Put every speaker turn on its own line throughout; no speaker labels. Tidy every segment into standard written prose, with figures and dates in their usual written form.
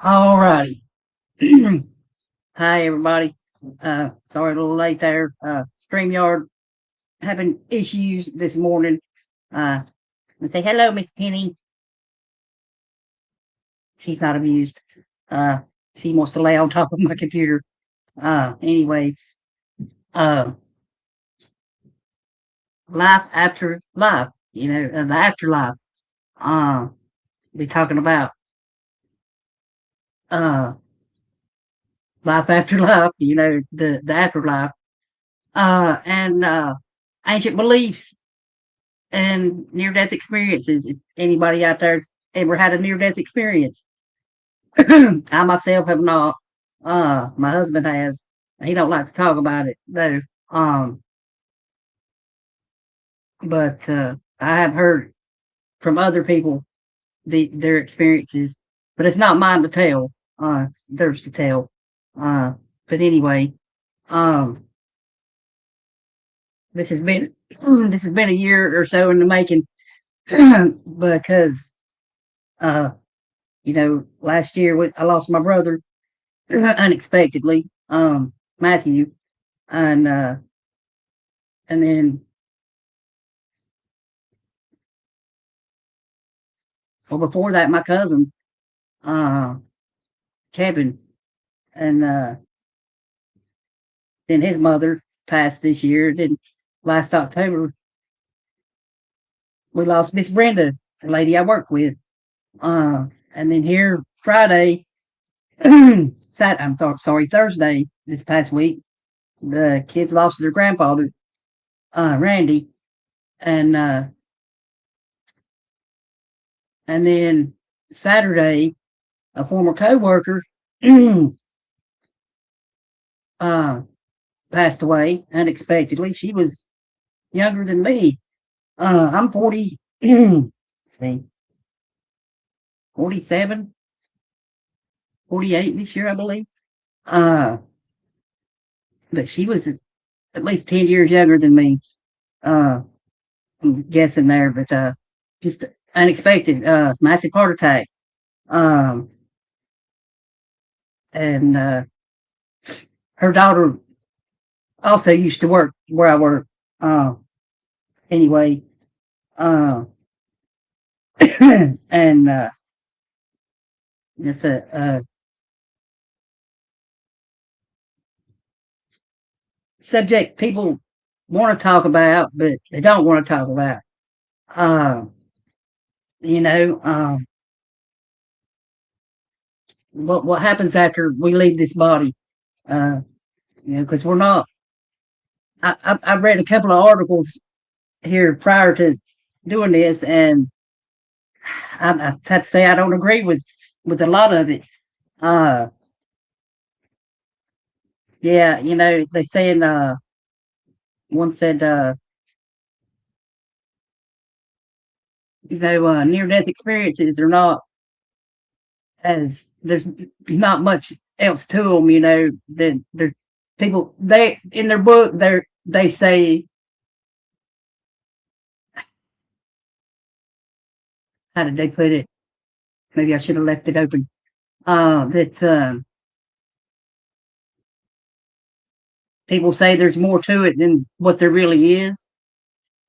All righty. Hi, everybody. Sorry, a little late there. StreamYard having issues this morning. Let's say hello, Miss Penny. She's not amused. Uh, she wants to lay on top of my computer. Anyway, uh, life after life, the afterlife. Uh, be talking about, uh, life after life, the afterlife, and ancient beliefs and near death experiences. If anybody out there's ever had a near death experience, I myself have not. My husband has. He don't like to talk about it though. Um, but I have heard from other people their experiences, but it's not mine to tell. It's theirs to tell. Uh, but anyway, um, this has been this has been a year or so in the making because uh last year I lost my brother unexpectedly, Matthew, and then well before that my cousin, uh, Kevin, and then his mother passed this year. Then last October we lost Miss Brenda, the lady I work with, and then here Friday, sorry, Thursday this past week, the kids lost their grandfather, Randy, and and then Saturday, a former coworker uh, passed away unexpectedly. She was younger than me. I'm 40, see, 47, 48 this year, I believe. Uh, but she was at least 10 years younger than me. Uh, I'm guessing there, but just unexpected, massive heart attack. Um, and her daughter also used to work where I work. Uh, anyway, uh, and it's a subject people want to talk about, but they don't want to talk about. Uh, you know, what happens after we leave this body? Uh, because we're not. I read a couple of articles here prior to doing this, and I have to say I don't agree with a lot of it. Uh, yeah, they saying one said near death experiences are not as there's not much else to them. That there's people they in their book they say, how did they put it? Maybe I should have left it open. That people say there's more to it than what there really is,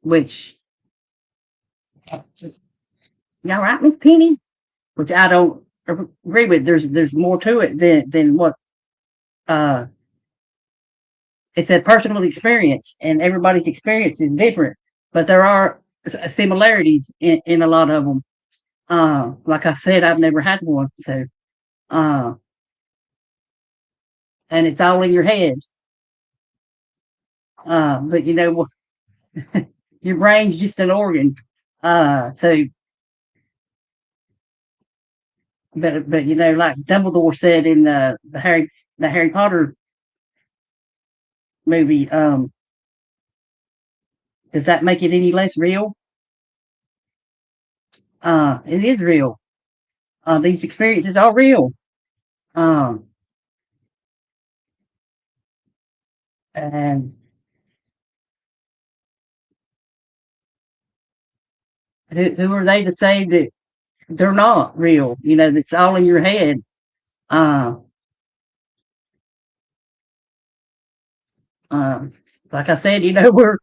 which y'all right, Miss Penny? Which I don't agree with. There's more to it than what uh it's a personal experience, and everybody's experience is different, but there are similarities in a lot of them. Like I said, I've never had one, so uh, and it's all in your head. But your brain's just an organ. So, but like Dumbledore said in the Harry Potter movie, does that make it any less real? It is real. These experiences are real. Um, and who are they to say that they're not real? That's all in your head. Uh, uh, like I said, we're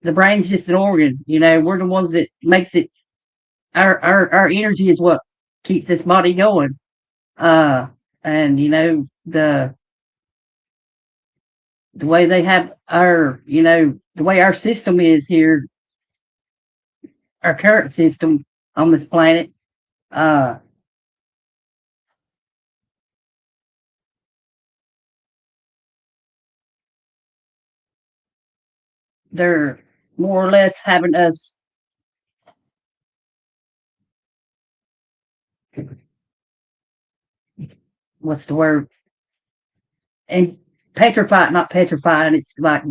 the brain's just an organ. We're the ones that makes it. Our energy is what keeps this body going. Uh, and the way they have the way our system is here, our current system on this planet. Uh, they're more or less having us, what's the word, and petrified, not petrifying. It's like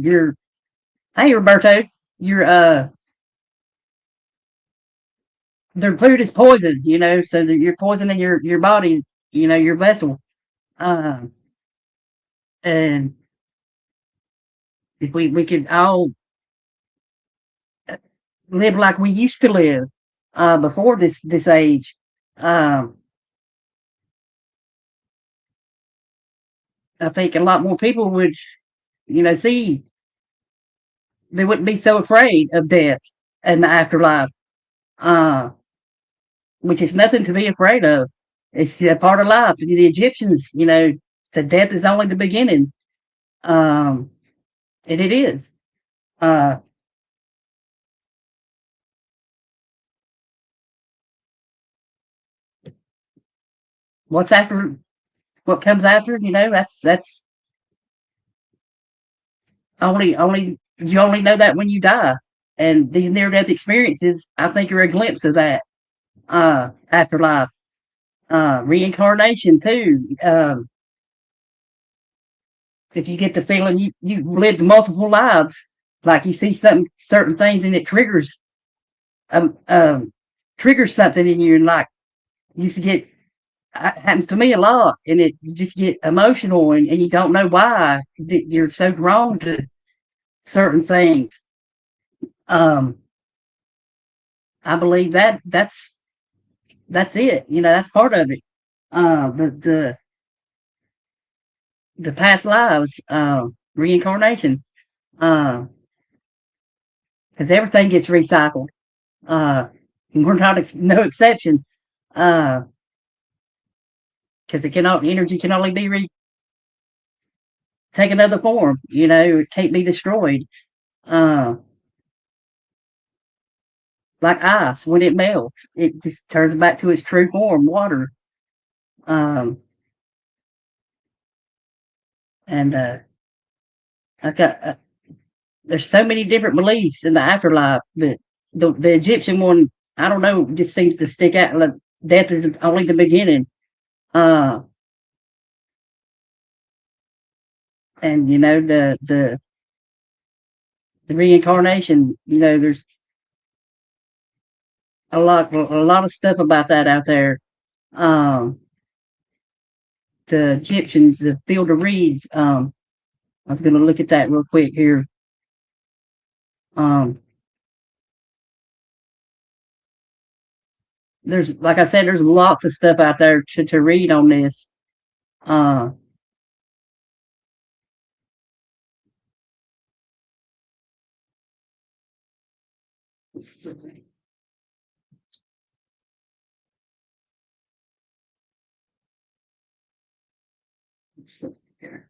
hey, Roberto, you're, their food is poison, so that you're poisoning your body, your vessel. Uh, and if we could all live like we used to live, before this age, um, I think a lot more people would, see, they wouldn't be so afraid of death and the afterlife, uh, which is nothing to be afraid of. It's a part of life. The Egyptians, said death is only the beginning. Um, and it is. Uh, what's after, what comes after, that's you only know that when you die. And these near death experiences, I think, are a glimpse of that, afterlife. Reincarnation too. If you get the feeling you lived multiple lives, like you see some certain things and it um, um triggers something in you, and like you used to get, happens to me a lot, and you just get emotional, and you don't know why you're so drawn to certain things. Um, I believe that's it. That's part of it. The past lives, reincarnation, because everything gets recycled. Uh, we're not no exception. Uh, because energy can only be take another form. It can't be destroyed. Uh, like ice, when it melts, it just turns back to its true form, water. Um, and I got there's so many different beliefs in the afterlife, but the Egyptian one, I don't know, just seems to stick out. Like death is only the beginning. Uh, and the reincarnation. There's a lot of stuff about that out there. Um, the Egyptians, the Field of Reeds. I was going to look at that real quick here. Um, there's, like I said, there's lots of stuff out there to read on this. Uh, let's see here.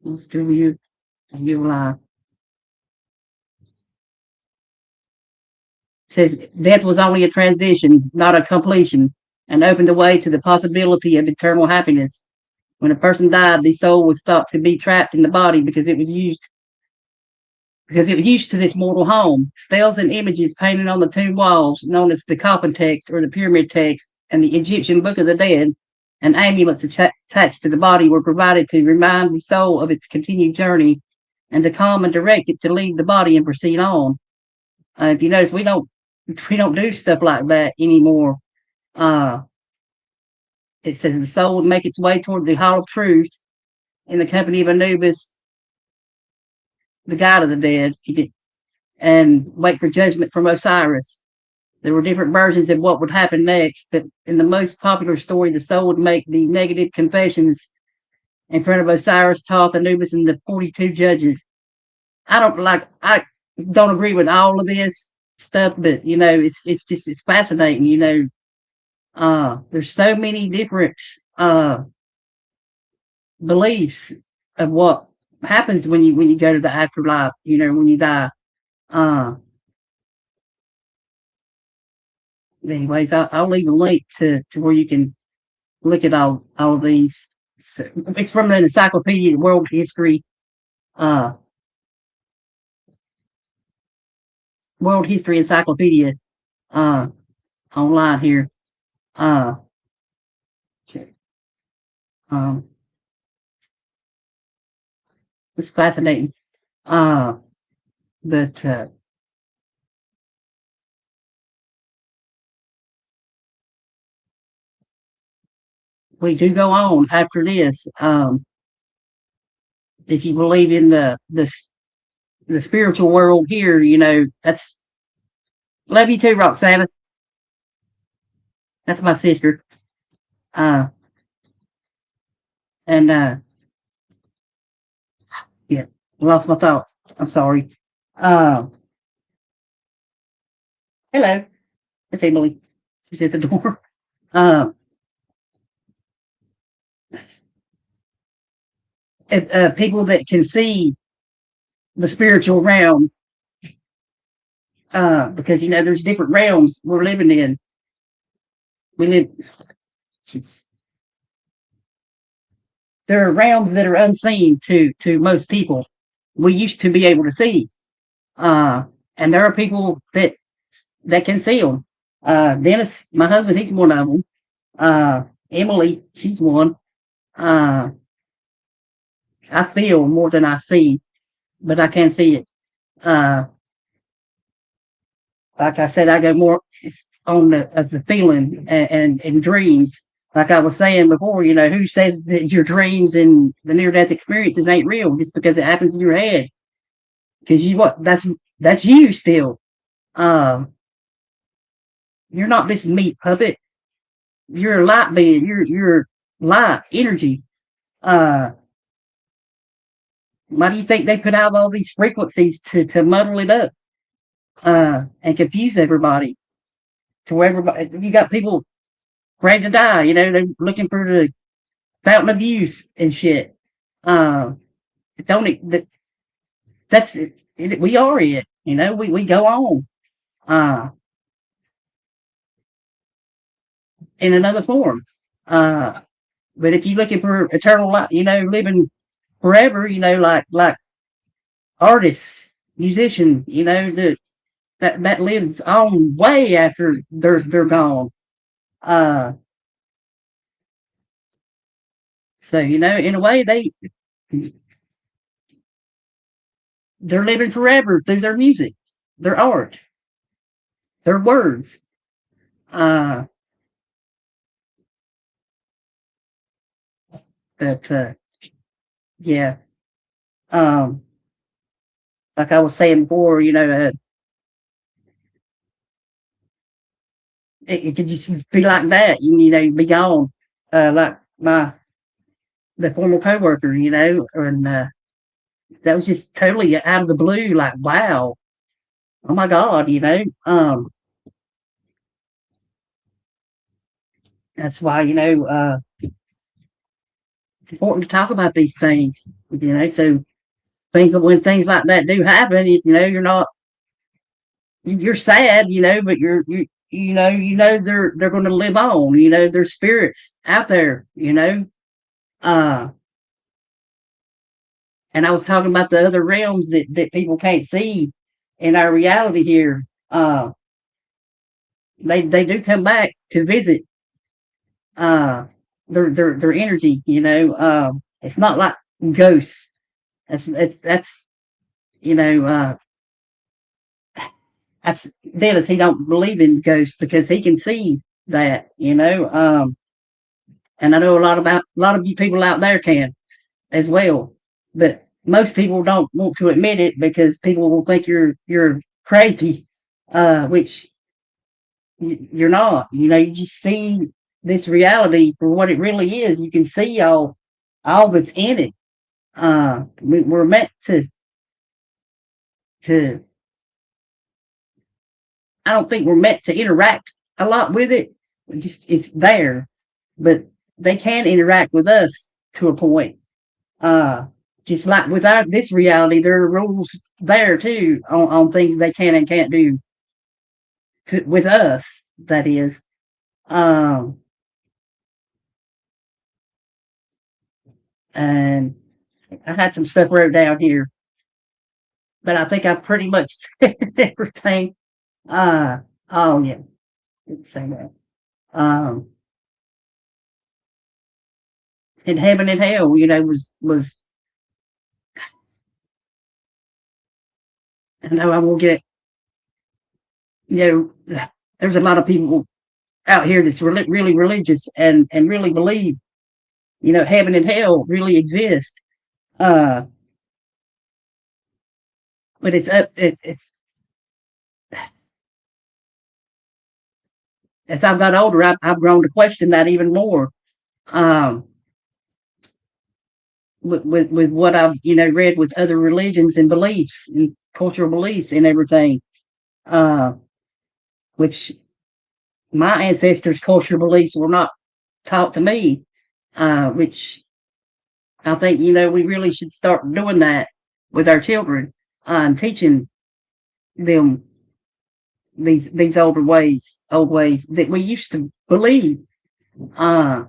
Let's do you live. Says death was only a transition, not a completion, and opened the way to the possibility of eternal happiness. When a person died, the soul was thought to be trapped in the body because it was used to this mortal home. Spells and images painted on the tomb walls, known as the coffin text or the pyramid text, and the Egyptian Book of the Dead, and amulets attached to the body were provided to remind the soul of its continued journey and to calm and direct it to leave the body and proceed on. If you notice, we don't do stuff like that anymore. Uh, it says the soul would make its way toward the Hall of Truth in the company of Anubis, the god of the dead, and wait for judgment from Osiris. There were different versions of what would happen next, but in the most popular story, the soul would make the negative confessions in front of Osiris, Thoth, Anubis, and the 42 judges. I don't agree with all of this stuff, but it's fascinating. There's so many different uh beliefs of what happens when you go to the afterlife. When you die. Uh, anyways, I'll leave a link to where you can look at all of these. So, it's from the Encyclopedia World History, uh, World History Encyclopedia, uh, online here. Uh, um, it's fascinating. Uh, but we do go on after this. If you believe in the spiritual world here, that's love you too, Roxana. That's my sister. Uh, and yeah, lost my thought. I'm sorry. Uh, hello, it's Emily. She's at the door. Uh, People that can see the spiritual realm, because there's different realms we're living in. We live. There are realms that are unseen to most people. We used to be able to see, uh, and there are people that can see them. Dennis, my husband, he's one of them. Emily, she's one. Uh, I feel more than I see, but I can't see it. Uh, like I said, I go more on the feeling and dreams. Like I was saying before, who says that your dreams and the near death experiences ain't real just because it happens in your head? Because that's you still. Um, you're not this meat puppet. You're a light being. You're light energy. Uh, why do you think they put out all these frequencies to muddle it up and confuse everybody? To where everybody, you got people ready to die. They're looking for the fountain of youth and shit. Uh, don't it, that, that's it, we are it. We go on uh, in another form. Uh, but if you're looking for eternal life, living forever, like artists, musicians, that lives on way after they're gone. Uh, so in a way, they're living forever through their music, their art, their words. Uh, but yeah, um, like I was saying before, it could just be like that. Be gone. Like the former coworker, and that was just totally out of the blue. Like, wow, oh my god, that's why it's important to talk about these things. So when things like that do happen, you're sad, but they're going to live on. There's spirits out there. Uh, and I was talking about the other realms that people can't see in our reality here. They do come back to visit. Uh, their energy. It's not like ghosts. That's you know that's Dennis. He don't believe in ghosts because he can see that. And I know a lot of you people out there can as well. But most people don't want to admit it because people will think you're crazy, which you're not. You just see this reality for what it really is. You can see all that's in it. We're meant to. I don't think we're meant to interact a lot with it. Just it's there, but they can interact with us to a point. Uh, just like without this reality, there are rules there too on things they can and can't do with us. That is, um, and I had some stuff wrote down here, but I think I pretty much said everything. Uh, oh yeah, didn't say that. Um, in heaven and hell, was. I know I will get. There's a lot of people out here that's really religious and really believe heaven and hell really exist. Uh, but it's up. It's as I've got older, I've grown to question that even more. Um, with what I've read with other religions and beliefs and cultural beliefs and everything, uh, which my ancestors' cultural beliefs were not taught to me, which I think we really should start doing that with our children, and teaching them these old ways that we used to believe. Uh,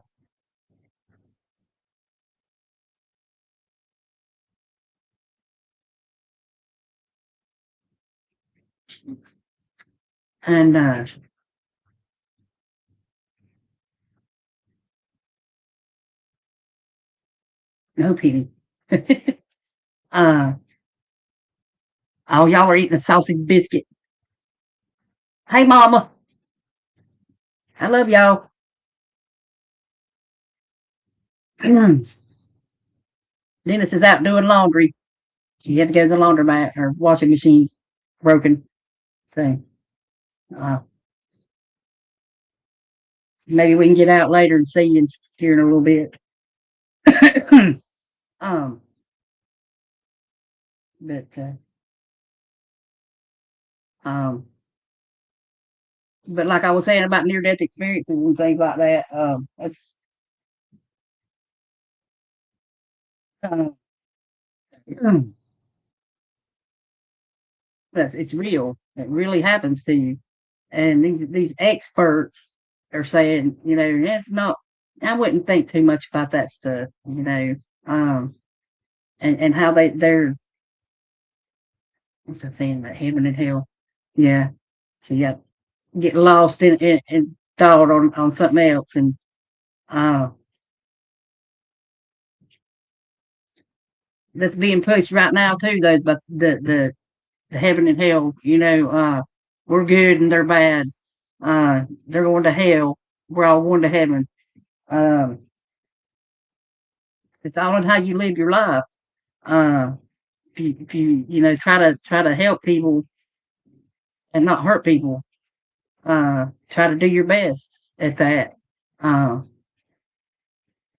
and no pity. uh, oh, y'all are eating a sausage biscuit. Hey, mama, I love y'all. Dennis is out doing laundry. She had to go to the laundromat. Her washing machine's broken. So uh, maybe we can get out later and see you here in a little bit. um, but um, but like I was saying about near death experiences and things like that, uh, it's real. It really happens to you. And these experts are saying, that's not. I wouldn't think too much about that stuff, um, and how they're what's that saying about heaven and hell? Yeah, so yeah, get lost in thought on something else, and uh, that's being pushed right now too. Though, but the heaven and hell, we're good and they're bad. They're going to hell. We're all going to heaven. Um, it's all in how you live your life. Uh, if you try to help people and not hurt people, try to do your best at that. Uh,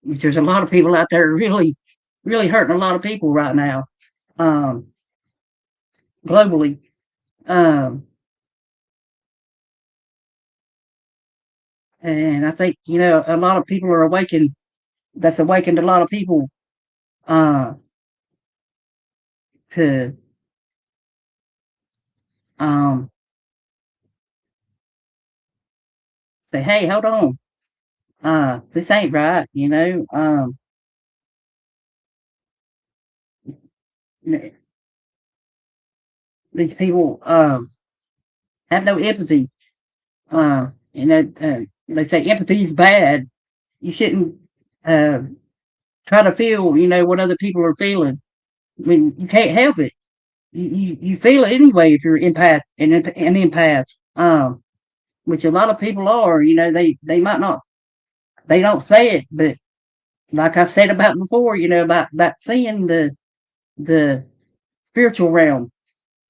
there's a lot of people out there really hurting a lot of people right now, um, globally. Um, and I think a lot of people are awakened. That's awakened a lot of people uh, to um, say, "Hey, hold on, this ain't right." These people have no empathy. They say empathy is bad. You shouldn't uh, try to feel, what other people are feeling. I mean, you can't help it. You feel it anyway if you're an empath, which a lot of people are. They might not, they don't say it, but like I said about before, about seeing the spiritual realm.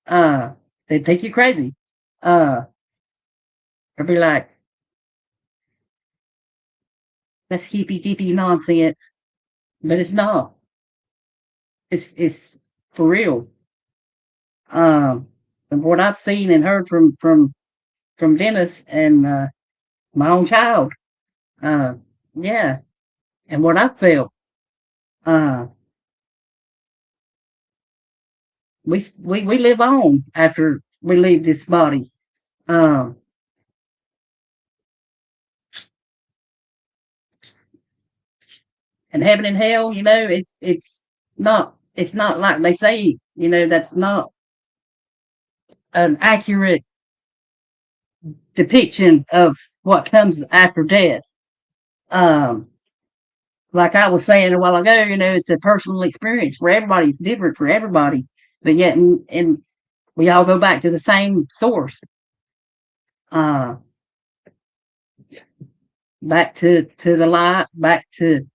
They think you crazy. Uh, or be like, that's hippy dippy nonsense, but it's not. It's for real. Um, and what I've seen and heard from Dennis and my own child. Uh, yeah, and what I felt. Uh, we live on after we leave this body. Um, and heaven and hell, it's not like they say. That's not an accurate depiction of what comes after death. Um, like I was saying a while ago, it's a personal experience for everybody. It's different for everybody, but yet, and we all go back to the same source. Uh, Back to the light, back to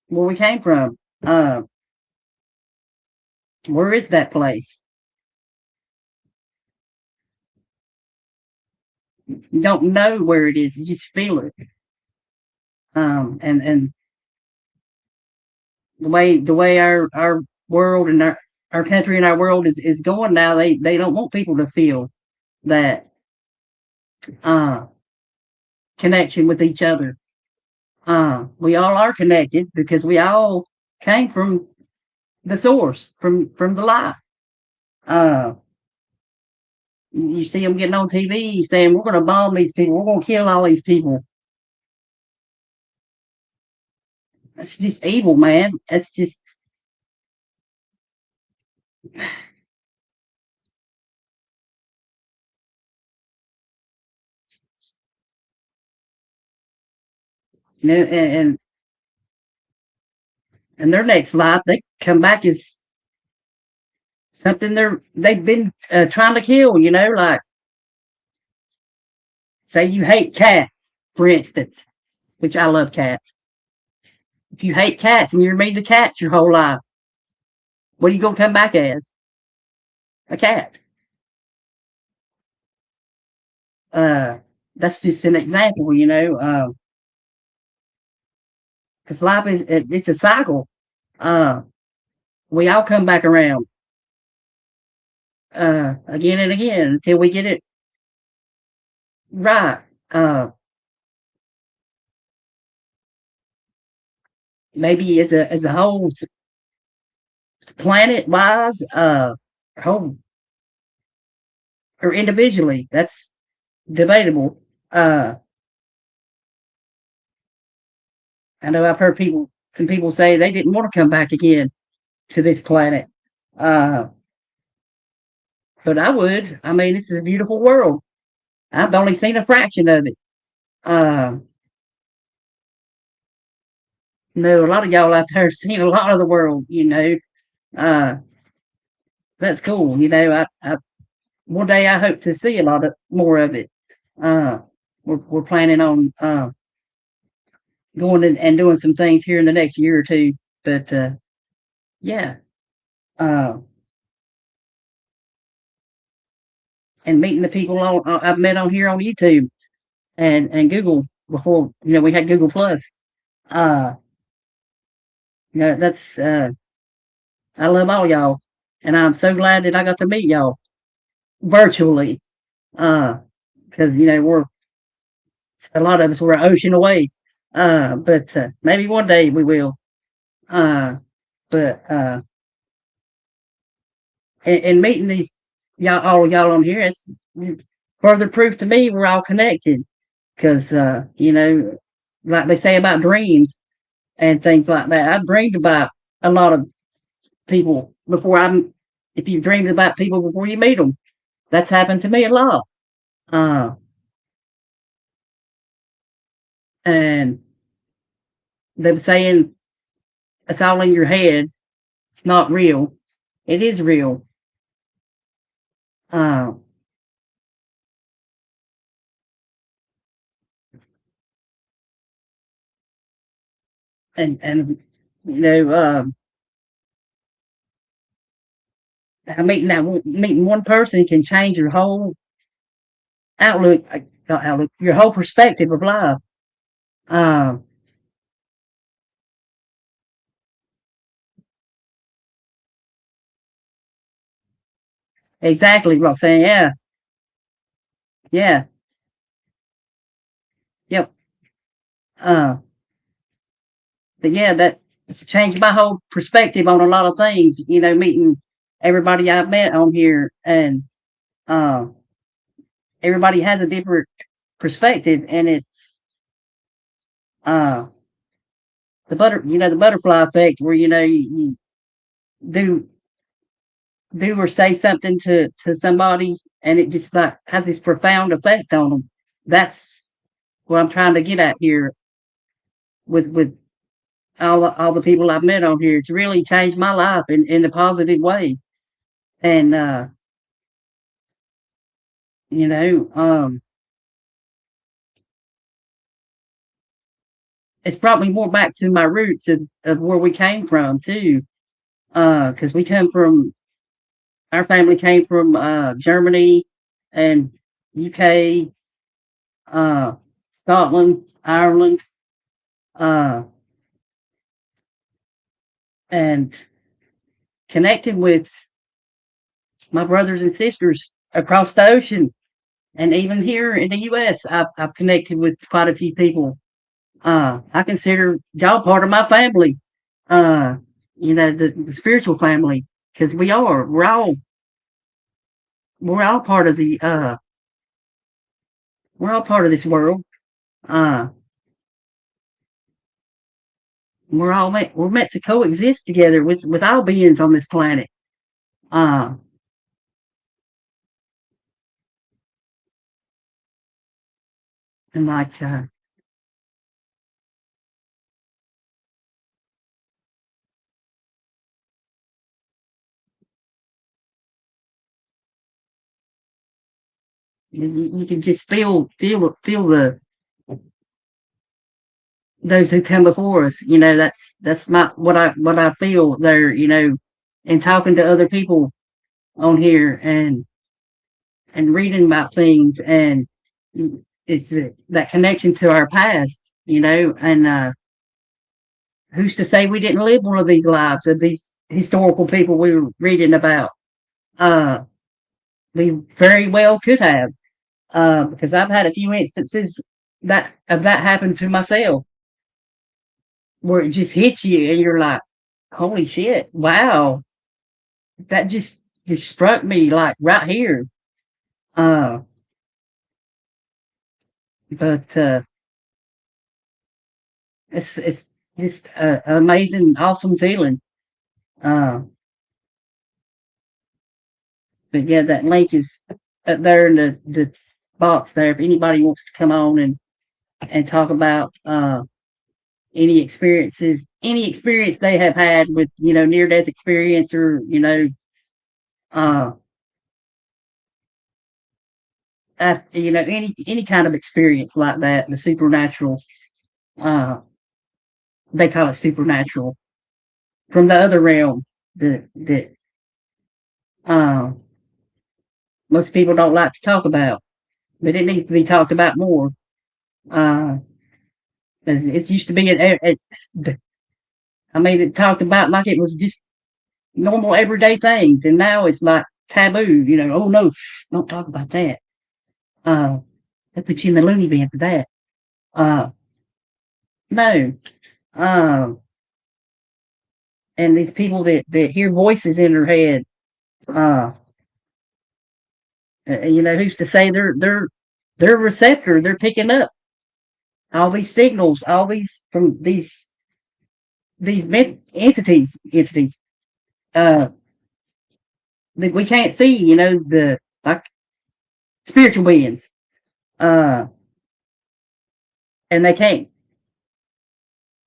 where we came from. Where is that place? You don't know where it is. You just feel it. And the way our world and our country and our world is going now, they don't want people to feel that uh connection with each other. We all are connected because we all came from the source, from the light. Uh, you see them getting on TV saying we're going to bomb these people, we're going to kill all these people. That's just evil, man. That's just and their next life they come back as something they've been trying to kill. Like say you hate cats, for instance, which I love cats. If you hate cats and you're mean to cats your whole life, what are you gonna come back as? A cat. Uh, that's just an example, because life it's a cycle. Uh, we all come back around again and again until we get it right. Uh, Maybe as a whole planet wise, whole or individually, that's debatable. Uh, I know I've heard some people say they didn't want to come back again to this planet. Uh, but I would. I mean, this is a beautiful world. I've only seen a fraction of it. Uh, no, a lot of y'all out there have seen a lot of the world. Uh, that's cool. One day I hope to see a lot of more of it. Uh, we're planning on going and doing some things here in the next year or two. But yeah, uh, and meeting the people I've met on here on YouTube and Google before. We had Google Plus. Uh, yeah, that's I love all y'all, and I'm so glad that I got to meet y'all virtually. Because we're a lot of us were an ocean away. But maybe one day we will. Uh, but and meeting these all y'all on here, it's further proof to me we're all connected. Because like they say about dreams and things like that, I've dreamed about a lot of people before I'm. If you've dreamed about people before you meet them, that's happened to me a lot. Uh, and them saying it's all in your head, it's not real. It is real. Uh, and meeting one person can change your whole outlook, your whole perspective of life. Um, exactly, Roxanne. Yeah, yeah, yep. Uh, but yeah, that it's changed my whole perspective on a lot of things. Meeting everybody I've met on here, and uh, everybody has a different perspective, and it's uh, the butterfly effect, where you do do or say something to somebody, and it just like has this profound effect on them. That's what I'm trying to get at here with all the people I've met on here. It's really changed my life in a positive way. And you know, it's brought me more back to my roots of where we came from too. Because we come from our family came from Germany and UK, uh, Scotland, Ireland, uh, and connected with my brothers and sisters across the ocean. And even here in the US, I've connected with quite a few people. I consider y'all part of my family. Uh, the spiritual family, because we are. We're all part of the. We're all part of this world. Uh, we're meant to coexist together with all beings on this planet. Uh, and like you can just feel the those who come before us. That's not what I feel there. In talking to other people on here and reading about things, and it's that connection to our past. And who's to say we didn't live one of these lives of these historical people we were reading about? Uh, we very well could have, because I've had a few instances that happened to myself, where it just hits you and you're like, holy shit, wow, that just struck me like right here. Uh, but it's just an amazing, awesome feeling. Uh, but yeah, that link is up there in the box there. If anybody wants to come on and talk about any experience they have had with near death experience, or uh, any kind of experience like that, the supernatural. Uh, they call it supernatural from the other realm that uh, most people don't like to talk about, but it needs to be talked about more. Uh, it used to be, I mean, it talked about like it was just normal everyday things, and now it's like taboo. Oh no, don't talk about that. Uh, they put you in the loony bin for that. Uh, no. Um, and these people that hear voices in their head, uh, who's to say they're receptor, they're picking up all these signals, all these from these entities, uh, that we can't see. The like spiritual beings, uh, and they can't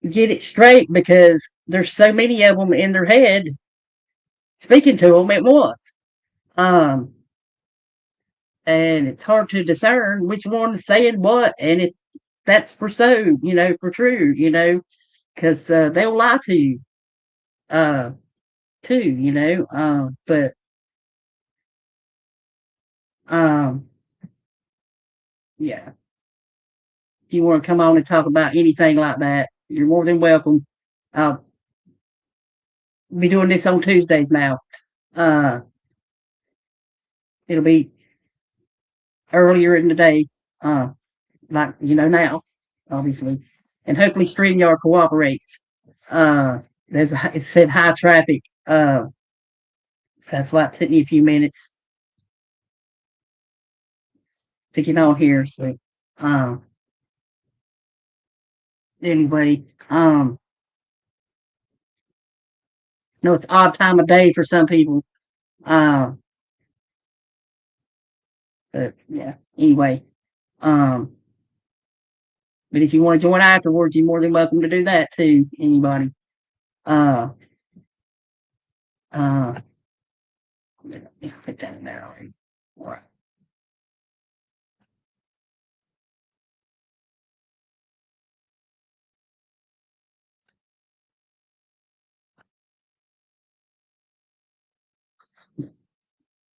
get it straight because there's so many of them in their head speaking to them at once. Um, and it's hard to discern which one is saying what, and if that's for so, for true, because they'll lie to you, uh, too, but Um, yeah, if you want to come on and talk about anything like that, you're more than welcome. I'll be doing this on Tuesdays now. Uh, it'll be earlier in the day, uh, like now, obviously, and hopefully StreamYard cooperates. Uh, it said high traffic. So that's why it took me a few minutes to get on here. So, um, anyway, it's odd time of day for some people. Um, but yeah, anyway, um, but if you want to join afterwards, you're more than welcome to do that too. Anybody. Uh, uh, put that in there. All right.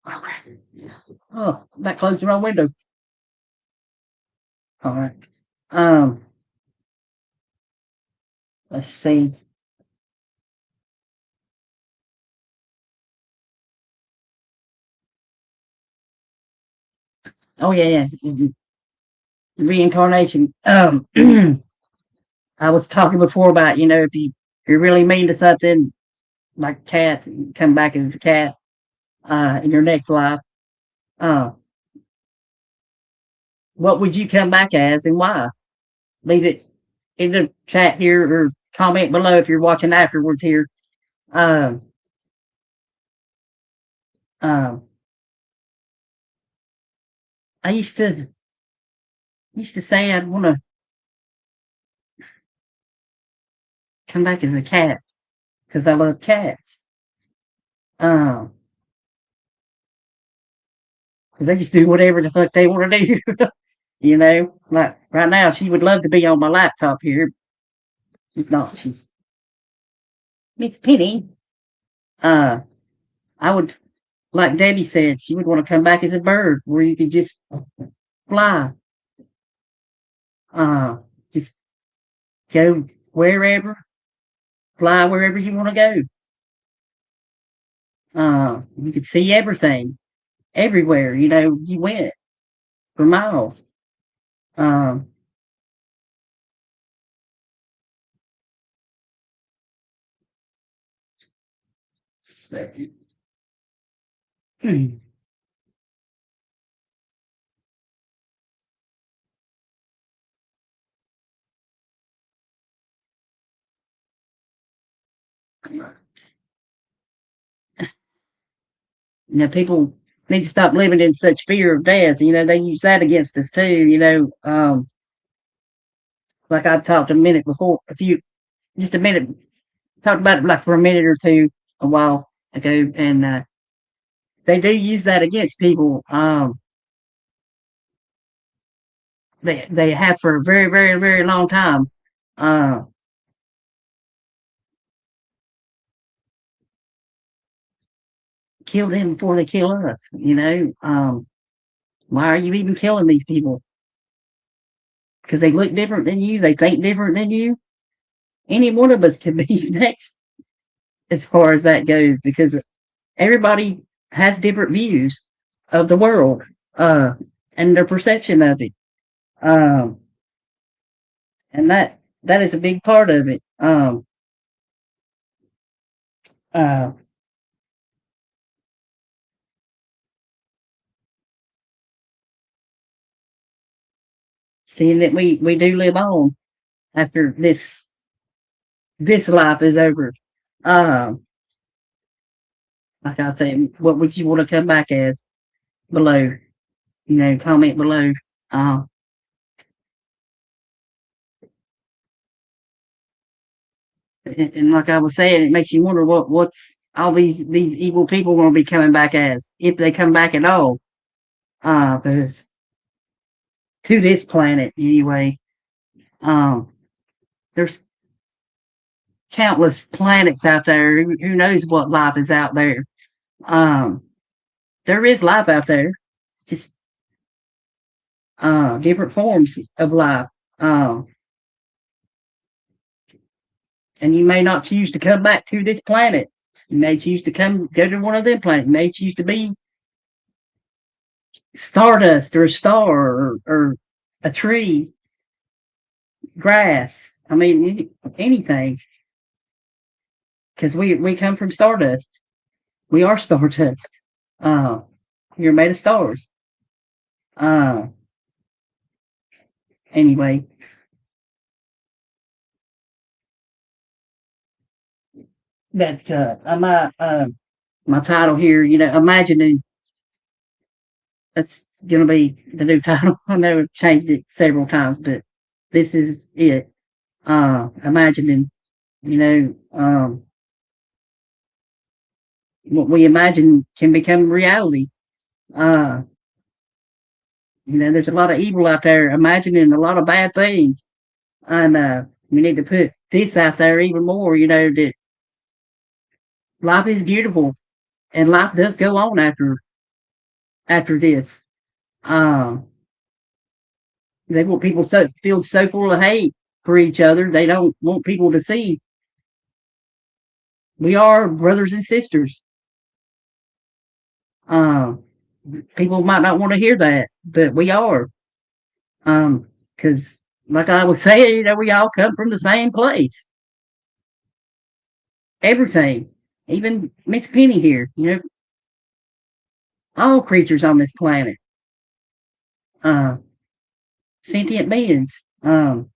All right. Oh, that closed the wrong window. All right. Um, let's see. Oh yeah, yeah. Reincarnation. I was talking before about if you're really mean to something like cats, you come back as a cat in your next life. Uh, what would you come back as and why? Leave it in the chat here or comment below if you're watching afterwards here. Um, um, I used to say I'd want to come back as a cat because I love cats. Um, because they just do whatever the fuck they want to do. Like right now, she would love to be on my laptop here. She's not. She's Miss Penny. Uh, I would, like Debbie said, she would want to come back as a bird where you could just fly. Uh, just go wherever, fly wherever you want to go. You could see everything, everywhere. You went for miles. Um, so, people need to stop living in such fear of death. They use that against us too. Like I talked a minute before, just a minute, talked about it like for a minute or two a while ago, and they do use that against people. They have for a very, very, very long time. Uh, kill them before they kill us. Why are you even killing these people? Because they look different than you. They think different than you. Any one of us can be next as far as that goes because everybody has different views of the world uh, and their perception of it. Um, and that is a big part of it. Uh, Seeing that we do live on after this life is over. Um, like I said, what would you want to come back as below? Comment below. Uh, and like I was saying, it makes you wonder what's all these evil people going to be coming back as if they come back at all. Because to this planet anyway, um, there's countless planets out there. Who knows what life is out there? Um, there is life out there. just different forms of life. Um, and you may not choose to come back to this planet. You may choose to go to one of them planets. You may choose to be stardust or a star or a tree, grass. I mean, anything. Because we come from stardust. We are stardust. Uh, you're made of stars. Uh, anyway, that my title here, imagining that's going to be the new title. I know I've changed it several times, but this is it. Imagining, you know, what we imagine can become reality. Uh, there's a lot of evil out there imagining a lot of bad things. And we need to put this out there even more, that life is beautiful and life does go on after this. Um, they want people feel so full of hate for each other. They don't want people to see we are brothers and sisters. Um, people might not want to hear that, but we are. Because like I was saying, we all come from the same place. Everything, even Miss Penny here, all creatures on this planet, uh, sentient beings. Like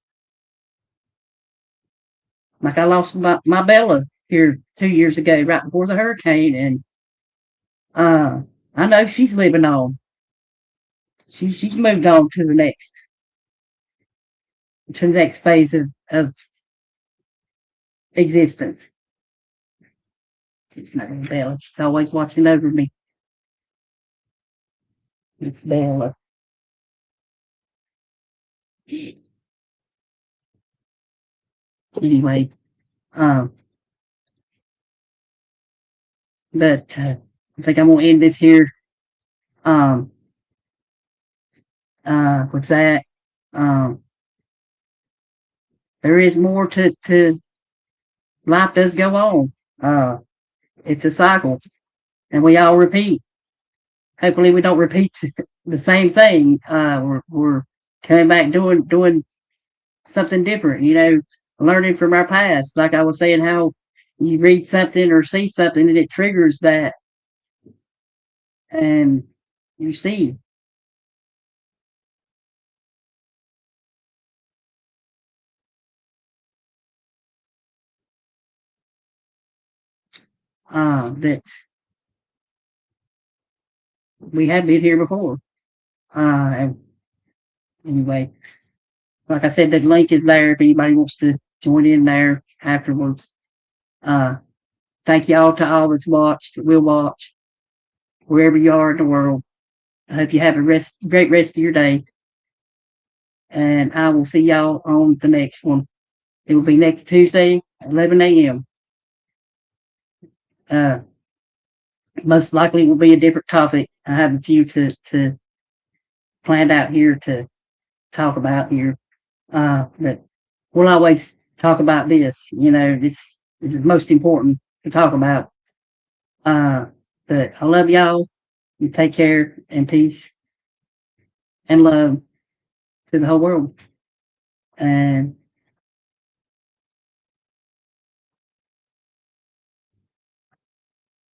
I lost my Bella here 2 years ago, right before the hurricane, and uh, I know she's living on. She's moved on to the next phase of existence. It's not Bella. She's always watching over me. It's Bella. Anyway, um, but I think I'm gonna end this here. Um, with that, um, there is more to life. Does go on. It's a cycle, and we all repeat. Hopefully, we don't repeat the same thing. We're coming back doing something different. Learning from our past. Like I was saying, how you read something or see something and it triggers that, and you see that we have been here before. And anyway, like I said, the link is there if anybody wants to join in there afterwards. Uh, thank y'all to all that's watched, that will watch, wherever you are in the world. I hope you have a great rest of your day. And I will see y'all on the next one. It will be next Tuesday, 11 a.m. Uh, most likely will be a different topic. I have a few to planned out here to talk about here. But we'll always talk about this. This is most important to talk about. Uh, but I love y'all. You take care and peace and love to the whole world. And